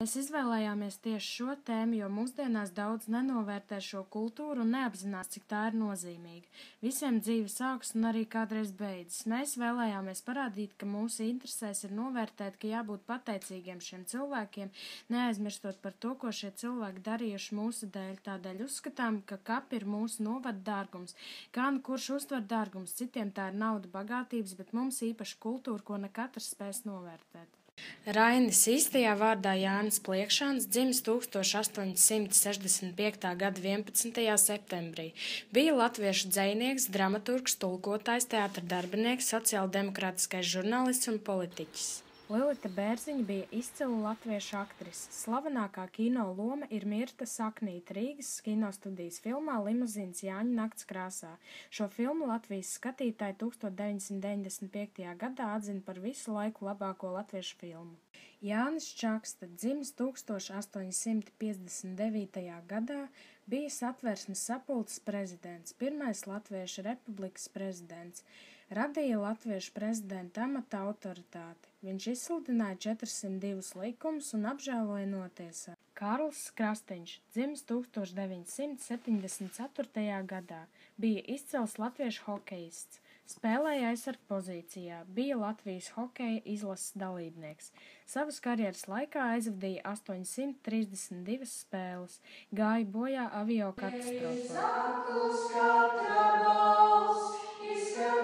Mēs izvēlējāmies tieši šo tēmu, jo mūsdienās daudz nenovērtē šo kultūru un neapzinās, cik tā ir nozīmīga. Visiem dzīve sākas un arī kādreiz beidzas. Mēs vēlējāmies parādīt, ka mūsu interesēs ir novērtēt, ka jābūt pateicīgiem šiem cilvēkiem, neaizmirstot par to, ko šie cilvēki darījuši mūsu dēļ. Tādēļ uzskatām, ka kapi ir mūsu novada dārgums. Kā nu kurš uztver dārgums, citiem tā ir nauda, bagātības, bet mums īpaši kultūra, ko ne katrs spēs novērtēt. Rainis, īstajā vārdā Jānis Pliekšāns, dzimis 1865. gada 11. septembrī. Bija latviešu dzejnieks, dramaturgs, tulkotājs, teātra darbinieks, sociāldemokrātiskais žurnālists un politiķis. Lilita Bērziņa bija izcila latviešu aktrise. Slavenākā kino loma ir Mirta Saknīte Rīgas kinostudijas filmā Limuzīns Jāņa nakts krāsā. Šo filmu Latvijas skatītāji 1995. gadā atzina par visu laiku labāko latviešu filmu. Jānis Čakste, dzimis 1859. gadā, bija Satversmes sapulces prezidents, pirmais Latviešu republikas prezidents. Radīja latviešu prezidenta amata autoritāti. Viņš izsludināja 402 likumus un apžēloja notiesā. Kārlis Krastiņš, dzimis 1974. gadā, bija izcils latviešu hokejists. Spēlēja aizsarga pozīcijā, bija Latvijas hokeja izlases dalībnieks. Savas karjeras laikā aizvadīja 832 spēles, gāja bojā avio katastrofā.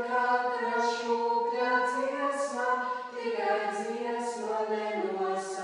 Katra šūkļa dziesma, tikai dziesma nenosauc.